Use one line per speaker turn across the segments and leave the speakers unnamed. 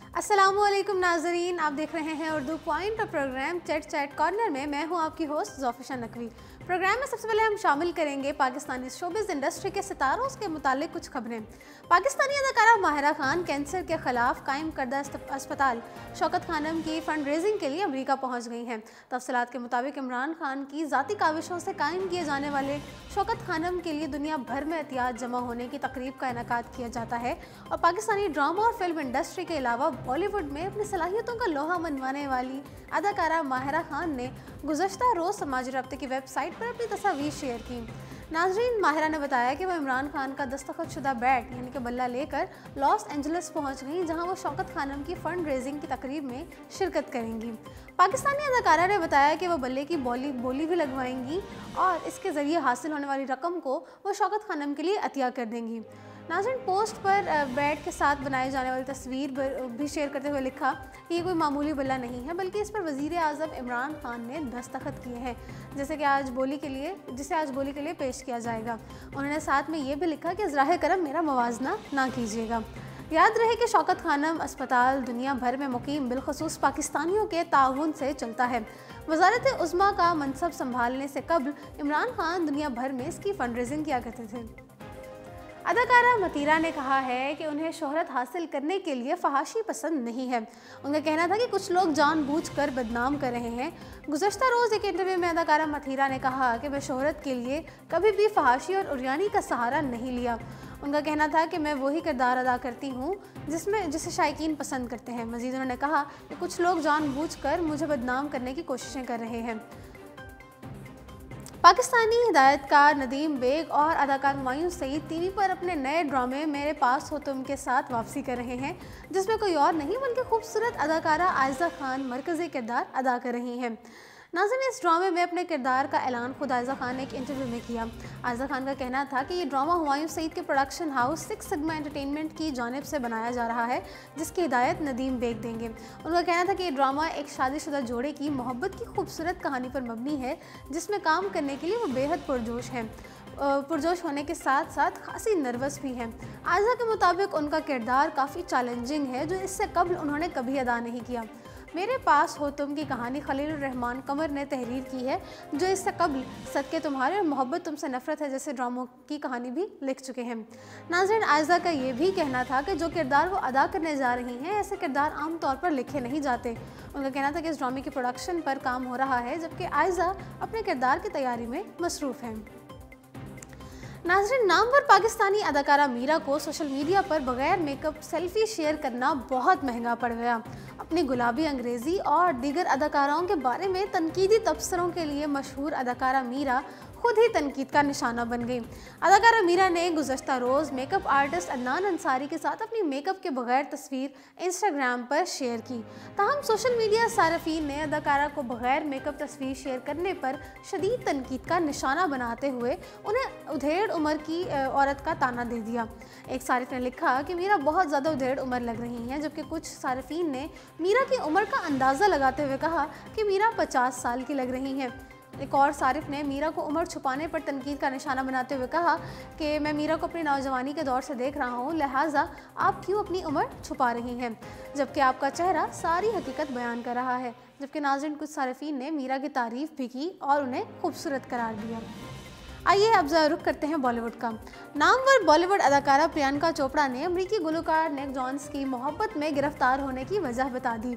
अस्सलामुअलैकुम नाजरीन, आप देख रहे हैं उर्दू पॉइंट और प्रोग्राम चैट चैट कॉर्नर में मैं हूं आपकी होस्ट ज़ोफिशा नकवी। प्रोग्राम में सबसे पहले हम शामिल करेंगे पाकिस्तानी शोबिज़ इंडस्ट्री के सितारों के मुतालिक कुछ खबरें। पाकिस्तानी अदाकारा माहिरा खान कैंसर के खिलाफ कायम करदा अस्पताल शौकत खानम की फंड रेजिंग के लिए अमेरिका पहुंच गई हैं। तफसीलात के मुताबिक इमरान खान की ज़ाती काविशों से कायम किए जाने वाले शौकत खानम के लिए दुनिया भर में एहतियात जमा होने की तकरीब का इनेकाद किया जाता है और पाकिस्तानी ड्रामा और फिल्म इंडस्ट्री के अलावा बॉलीवुड में अपनी सलाहियतों का लोहा मनवाने वाली अदाकारा माहिरा खान ने गुज़श्ता रोज़ समाजी रब्ते की वेबसाइट पर अपनी तस्वीर शेयर की। नाजरीन, माहिरा ने बताया कि वह इमरान खान का दस्तखतशुदा बैट यानी कि बल्ला लेकर लॉस एंजलिस पहुंच गई, जहां वो शौकत खानम की फंड रेजिंग की तकरीब में शिरकत करेंगी। पाकिस्तानी अदाकारा ने बताया कि वह बल्ले की बोली भी लगवाएंगी और इसके ज़रिए हासिल होने वाली रकम को वो शौकत खानम के लिए अतिया कर देंगी। नाज़रीन, पोस्ट पर बैट के साथ बनाई जाने वाली तस्वीर भी शेयर करते हुए लिखा कि ये कोई मामूली बल्ला नहीं है, बल्कि इस पर वज़ीर आज़म इमरान खान ने दस्तखत किए हैं, जिसे आज बोली के लिए पेश किया जाएगा। उन्होंने साथ में ये भी लिखा कि ज़राए करम मेरा मवाजना ना कीजिएगा। याद रहे कि शौकत खानम अस्पताल दुनिया भर में मुकीम बिलखसूस पाकिस्तानियों के ताउन से चलता है। वज़ारत उज़्मा का मनसब संभालने से कबल इमरान खान दुनिया भर में इसकी फंड रेजिंग किया करते थे। अदाकारा मतीरा ने कहा है कि उन्हें शोहरत हासिल करने के लिए फहाशी पसंद नहीं है। उनका कहना था कि कुछ लोग जानबूझकर बदनाम कर रहे हैं। गुज़श्ता रोज़ एक इंटरव्यू में अदाकारा मतीरा ने कहा कि मैं शोहरत के लिए कभी भी फहाशी और उरियानी का सहारा नहीं लिया। उनका कहना था कि मैं वही किरदार अदा करती हूँ जिसे शायकीन पसंद करते हैं। मज़ीद उन्होंने कहा कि कुछ लोग जानबूझकर मुझे बदनाम करने की कोशिशें कर रहे हैं। पाकिस्तानी हिदायतकार नदीम बेग और अदाकार हुमायूं सईद टीवी पर अपने नए ड्रामे मेरे पास हो तुम के साथ वापसी कर रहे हैं, जिसमें कोई और नहीं बल्कि खूबसूरत अदाकारा आयज़ा खान मरकज़ी किरदार अदा कर रही हैं। नाज़रीन, इस ड्रामे में अपने किरदार का ऐलान खुद आयज़ा खान ने एक इंटरव्यू में किया। आयज़ा खान का कहना था कि ये ड्रामा हुमायूं सईद के production house six sigma entertainment की जानिब से बनाया जा रहा है, जिसकी हिदायत नदीम बेग देंगे। उनका कहना था कि ये ड्रामा एक शादीशुदा जोड़े की मोहब्बत की खूबसूरत कहानी पर मबनी है, जिसमें काम करने के लिए वो बेहद पुरजोश होने के साथ साथ खासी नर्वस भी हैं। आयज़ा के मुताबिक उनका किरदार काफ़ी चैलेंजिंग है, जो इससे कबल उन्होंने कभी अदा नहीं किया। मेरे पास हो तुम की कहानी खलील रहमान कमर ने तहरीर की है, जो इससे कबल सदके तुम्हारे और मोहब्बत तुमसे नफरत है जैसे ड्रामों की कहानी भी लिख चुके हैं। नाज़रीन, आयज़ा का ये भी कहना था कि जो किरदार वो अदा करने जा रही हैं, ऐसे किरदार आम तौर पर लिखे नहीं जाते। उनका कहना था कि इस ड्रामे की प्रोडक्शन पर काम हो रहा है, जबकि आयज़ा अपने किरदार की तैयारी में मसरूफ़ हैं। नाज़रीन, नामवर पाकिस्तानी अदाकारा मीरा को सोशल मीडिया पर बगैर मेकअप सेल्फी शेयर करना बहुत महंगा पड़ गया। अपनी गुलाबी अंग्रेज़ी और दीगर अदाकाराओं के बारे में तनकीदी तबसरों के लिए मशहूर अदाकारा मीरा खुद ही तनकीद का निशाना बन गई। अदाकारा मीरा ने गुज़श्ता रोज़ मेकअप आर्टिस्ट अदनान अंसारी के साथ अपनी मेकअप के बगैर तस्वीर इंस्टाग्राम पर शेयर की। ताहम सोशल मीडिया सारफीन ने अदाकारा को बगैर मेकअप तस्वीर शेयर करने पर शदीद तनकीद का निशाना बनाते हुए उन्हें उधेड़ उम्र की औरत का ताना दे दिया। एक सारिफ ने लिखा कि मीरा बहुत ज़्यादा उधेड़ उम्र लग रही हैं, जबकि कुछ सारफीन ने मीरा की उम्र का अंदाज़ा लगाते हुए कहा कि मीरा 50 साल की लग रही हैं। एक और सारिफ ने मीरा को उम्र छुपाने पर तनकीद का निशाना बनाते हुए कहा कि मैं मीरा को अपनी नौजवानी के दौर से देख रहा हूँ, लिहाजा आप क्यों अपनी उम्र छुपा रही हैं, जबकि आपका चेहरा सारी हकीकत बयान कर रहा है। जबकि नाज़रीन, कुछ सारिफीन ने मीरा की तारीफ़ भी की और उन्हें खूबसूरत करार दिया। आइए अब रुख करते हैं बॉलीवुड का। नामवर बॉलीवुड अदाकारा प्रियंका चोपड़ा ने अमरीकी गुलकार निक जोनस की मोहब्बत में गिरफ्तार होने की वजह बता दी।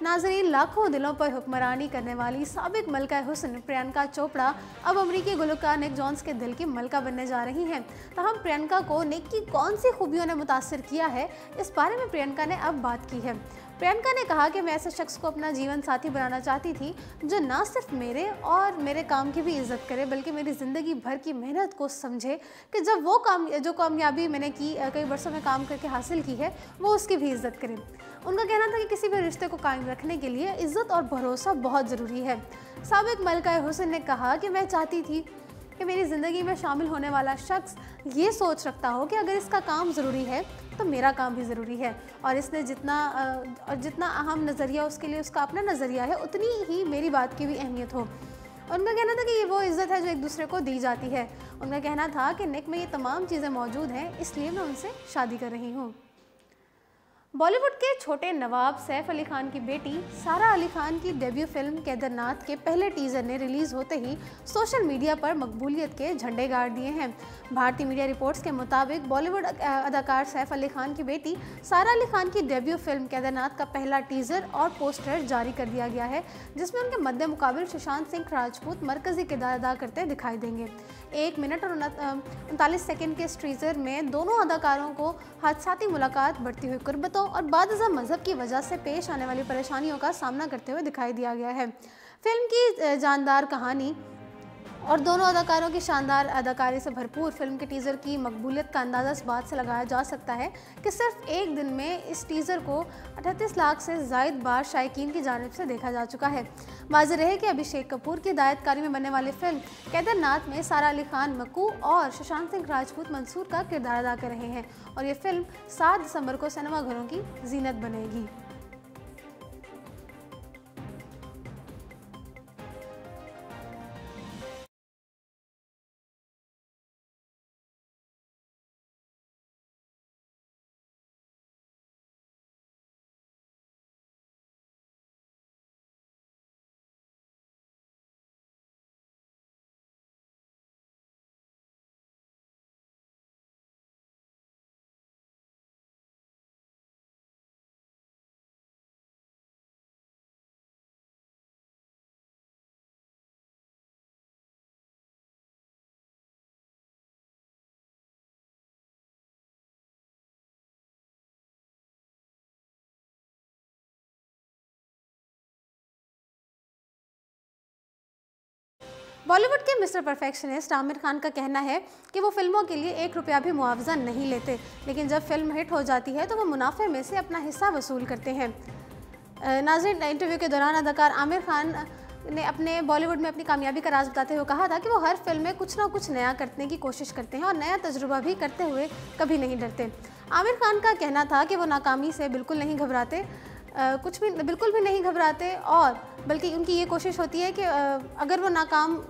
नाजरीन, लाखों दिलों पर हुक्मरानी करने वाली साबिक मलका हुस्न प्रियंका चोपड़ा अब अमरीकी गुलकार निक जोनस के दिल की मलका बनने जा रही हैं। तहम प्रियंका को निक की कौन सी खूबियों ने मुतासिर किया है, इस बारे में प्रियंका ने अब बात की है। प्रियंका ने कहा कि मैं ऐसे शख्स को अपना जीवन साथी बनाना चाहती थी जो ना सिर्फ मेरे और मेरे काम की भी इज्जत करे, बल्कि मेरी ज़िंदगी भर की मेहनत को समझे कि जब वो जो कामयाबी मैंने कई वर्षों में काम करके हासिल की है, वो उसकी भी इज्जत करे। उनका कहना था कि किसी भी रिश्ते को कायम रखने के लिए इज्जत और भरोसा बहुत ज़रूरी है। साबिक मलका हुस्न ने कहा कि मैं चाहती थी कि मेरी ज़िंदगी में शामिल होने वाला शख्स ये सोच रखता हो कि अगर इसका काम ज़रूरी है तो मेरा काम भी ज़रूरी है, और इसने जितना अहम नज़रिया उसके लिए उसका अपना नज़रिया है, उतनी ही मेरी बात की भी अहमियत हो। उनका कहना था कि ये वो इज़्ज़त है जो एक दूसरे को दी जाती है। उनका कहना था कि निक में ये तमाम चीज़ें मौजूद हैं, इसलिए मैं उनसे शादी कर रही हूँ। बॉलीवुड के छोटे नवाब सैफ अली खान की बेटी सारा अली खान की डेब्यू फिल्म केदारनाथ के पहले टीजर ने रिलीज होते ही सोशल मीडिया पर मकबूलियत के झंडे गाड़ दिए हैं। भारतीय मीडिया रिपोर्ट्स के मुताबिक बॉलीवुड अदाकार सैफ अली खान की बेटी सारा अली खान की डेब्यू फिल्म केदारनाथ का पहला टीजर और पोस्टर जारी कर दिया गया है, जिसमें उनके मद्दे मुकाबिल सुशांत सिंह राजपूत मरकजी किरदार अदा करते दिखाई देंगे। 1 मिनट और 39 सेकंड के इस टीजर में दोनों अदाकारों को हादसाती मुलाकात, बढ़ती हुई कुर्बतों और बादशाह मजहब की वजह से पेश आने वाली परेशानियों का सामना करते हुए दिखाई दिया गया है। फिल्म की जानदार कहानी और दोनों अदाकारों की शानदार अदाकारी से भरपूर फिल्म के टीज़र की मकबूलियत का अंदाज़ा इस बात से लगाया जा सकता है कि सिर्फ एक दिन में इस टीज़र को 38 लाख से ज़ायद बार शायकीन की जानिब से देखा जा चुका है। वाज़ेह रहे कि अभिषेक कपूर की हिदायतकारी में बनने वाली फिल्म केदारनाथ में सारा अली खान मक्कू और सुशांत सिंह राजपूत मंसूर का किरदार अदा कर रहे हैं और ये फिल्म 7 दिसंबर को सिनेमाघरों की जीनत बनेगी। बॉलीवुड के मिस्टर परफेक्शनिस्ट आमिर खान का कहना है कि वो फिल्मों के लिए 1 रुपया भी मुआवजा नहीं लेते, लेकिन जब फिल्म हिट हो जाती है तो वो मुनाफे में से अपना हिस्सा वसूल करते हैं। नाज़रीन, इंटरव्यू के दौरान अदाकार आमिर खान ने अपने बॉलीवुड में अपनी कामयाबी का राज बताते हुए कहा था कि वो हर फिल्म में कुछ ना कुछ नया करने की कोशिश करते हैं और नया तजुर्बा भी करते हुए कभी नहीं डरते। आमिर खान का कहना था कि वो नाकामी से बिल्कुल नहीं घबराते, बिल्कुल भी नहीं घबराते, और बल्कि उनकी ये कोशिश होती है कि अगर वो नाकाम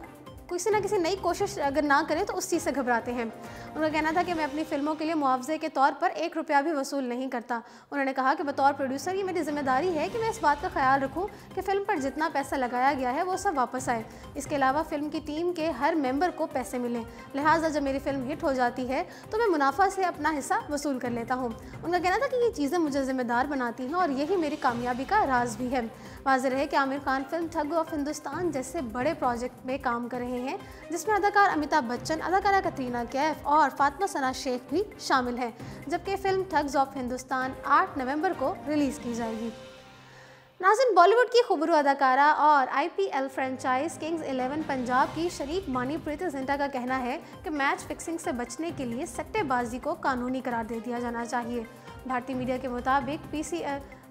किसी ना किसी नई कोशिश अगर ना करें तो उस चीज़ से घबराते हैं। उनका कहना था कि मैं अपनी फिल्मों के लिए मुआवजे के तौर पर 1 रुपया भी वसूल नहीं करता। उन्होंने कहा कि बतौर प्रोड्यूसर ये मेरी जिम्मेदारी है कि मैं इस बात का ख्याल रखूं कि फ़िल्म पर जितना पैसा लगाया गया है वो सब वापस आए। इसके अलावा फ़िल्म की टीम के हर मेंबर को पैसे मिलें, लिहाजा जब मेरी फ़िल्म हिट हो जाती है तो मैं मुनाफा से अपना हिस्सा वसूल कर लेता हूँ। उनका कहना था कि ये चीज़ें मुझे ज़िम्मेदार बनाती हैं और यही मेरी कामयाबी का राज भी है। वाज़ेह रहे कि आमिर खान फिल्म ठग ऑफ हिंदुस्तान जैसे बड़े प्रोजेक्ट में काम कर रहे हैं, जिसमें अदाकार अमिताभ बच्चन, अदाकारा कतरीना कैफ और फातिमा सना शेख भी शामिल हैं, जबकि फिल्म ठग्स ऑफ हिंदुस्तान 8 नवंबर को रिलीज़ की जाएगी। नाज़रीन, बॉलीवुड की खूबरू अदाकारा और IPL फ्रेंचाइज किंग्स 11 पंजाब की शरीक मानी प्रीति जिंटा का कहना है कि मैच फिक्सिंग से बचने के लिए सट्टेबाजी को कानूनी करार दे दिया जाना चाहिए। भारतीय मीडिया के मुताबिक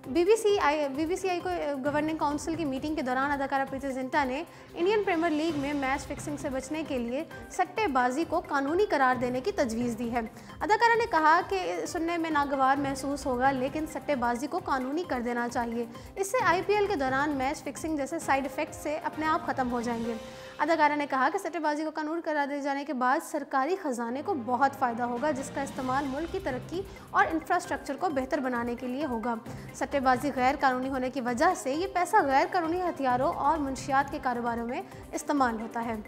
BCCI को गवर्निंग काउंसिल की मीटिंग के दौरान अदाकारा प्रीति जिंटा ने इंडियन प्रीमियर लीग में मैच फिक्सिंग से बचने के लिए सट्टेबाजी को कानूनी करार देने की तजवीज़ दी है। अदाकारा ने कहा कि सुनने में नागवार महसूस होगा, लेकिन सट्टेबाजी को कानूनी कर देना चाहिए। इससे IPL के दौरान मैच फिक्सिंग जैसे साइड इफ़ेक्ट से अपने आप ख़त्म हो जाएंगे। अदाकारा ने कहा कि सट्टेबाजी को कानूनी करार दिए जाने के बाद सरकारी ख़जाने को बहुत फ़ायदा होगा, जिसका इस्तेमाल मुल्क की तरक्की और इंफ्रास्ट्रक्चर को बेहतर बनाने के लिए होगा। सट्टेबाजी गैर कानूनी होने की वजह से ये पैसा गैर कानूनी हथियारों और मुंशियात के कारोबारों में इस्तेमाल होता है।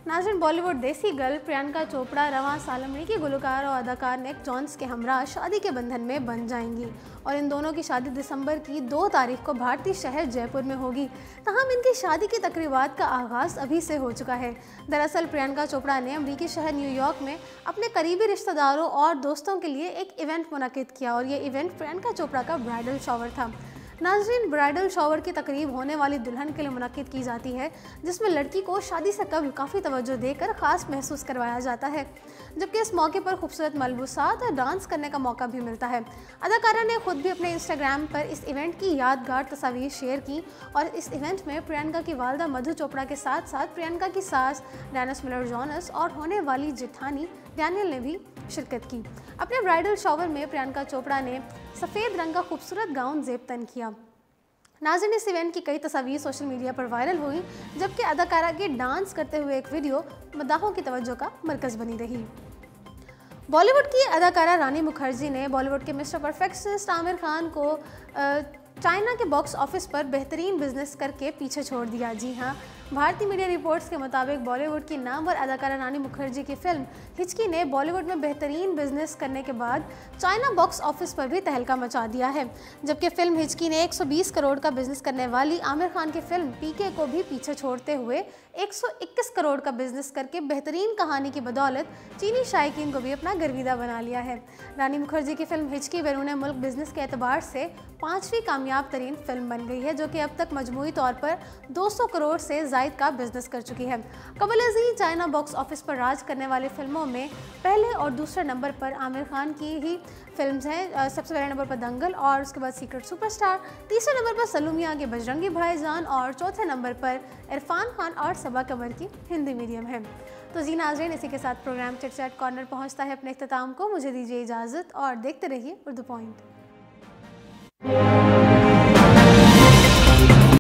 नाज़रीन, बॉलीवुड देसी गर्ल प्रियंका चोपड़ा रवां साल अमरीकी गुलकार और अदाकार निक जोन्स के हमरा शादी के बंधन में बन जाएंगी और इन दोनों की शादी दिसंबर की 2 तारीख को भारतीय शहर जयपुर में होगी। तमाम इनकी शादी की तकरीबात का आगाज़ अभी से हो चुका है। दरअसल प्रियंका चोपड़ा ने अमरीकी शहर न्यूयॉर्क में अपने करीबी रिश्तेदारों और दोस्तों के लिए एक इवेंट मुनक़िद किया और ये इवेंट प्रियंका चोपड़ा का ब्राइडल शॉवर था। नाज़रीन, ब्राइडल शॉवर की तकरीब होने वाली दुल्हन के लिए मुनक़िद की जाती है, जिसमें लड़की को शादी से कबल काफ़ी तवज्जो देकर ख़ास महसूस करवाया जाता है, जबकि इस मौके पर खूबसूरत मलबूसात और डांस करने का मौका भी मिलता है। अदाकारा ने खुद भी अपने इंस्टाग्राम पर इस इवेंट की यादगार तस्वीर शेयर की और इस इवेंट में प्रियंका की वालदा मधु चोपड़ा के साथ साथ प्रियंका की सास डेनिस मिलर जॉनस और होने वाली जेठानी डैनियल ने भी शिरकत की। अपने ब्राइडल शॉवर में प्रियंका चोपड़ा ने सफ़ेद रंग का खूबसूरत गाउन ज़ेब तन किया। नाज़रीन, इस इवेंट की कई तस्वीर सोशल मीडिया पर वायरल हुई, जबकि अदाकारा के डांस करते हुए एक वीडियो मदाहों की तवज्जो का मरकज़ बनी रही। बॉलीवुड की अदाकारा रानी मुखर्जी ने बॉलीवुड के मिस्टर परफेक्शनिस्ट आमिर खान को चाइना के बॉक्स ऑफिस पर बेहतरीन बिजनेस करके पीछे छोड़ दिया। जी हाँ, भारतीय मीडिया रिपोर्ट्स के मुताबिक बॉलीवुड की नामवर अदाकारा रानी मुखर्जी की फिल्म हिचकी ने बॉलीवुड में बेहतरीन बिजनेस करने के बाद चाइना बॉक्स ऑफिस पर भी तहलका मचा दिया है। जबकि फिल्म हिचकी ने 120 करोड़ का बिजनेस करने वाली आमिर खान की फिल्म पीके को भी पीछे छोड़ते हुए 121 करोड़ का बिजनेस करके बेहतरीन कहानी की बदौलत चीनी शायकीन को भी अपना गर्विदा बना लिया है। रानी मुखर्जी की फिल्म हिचकी बैरून मुल्क बिजनेस के एतबार से 5वीं कामयाब तरीन फिल्म बन गई है, जो कि अब तक मजमूई तौर पर 200 करोड़ से जायद का बिजनेस कर चुकी है। कबल अज़ीज़ चाइना बॉक्स ऑफिस पर राज करने वाली फिल्मों में पहले और दूसरे नंबर पर आमिर खान की ही फिल्म्स हैं। सबसे पहले नंबर पर दंगल और उसके बाद सीक्रेट सुपरस्टार, तीसरे नंबर पर सल्लू मियां के बजरंगी भाईजान और चौथे नंबर पर इरफान खान और सबा कमर की हिंदी मीडियम है। तो जी नाज़रीन, इसी के साथ प्रोग्राम चिट चैट कॉर्नर पहुंचता है अपने इख्तिताम को। मुझे दीजिए इजाज़त और देखते रहिए उर्दू पॉइंट।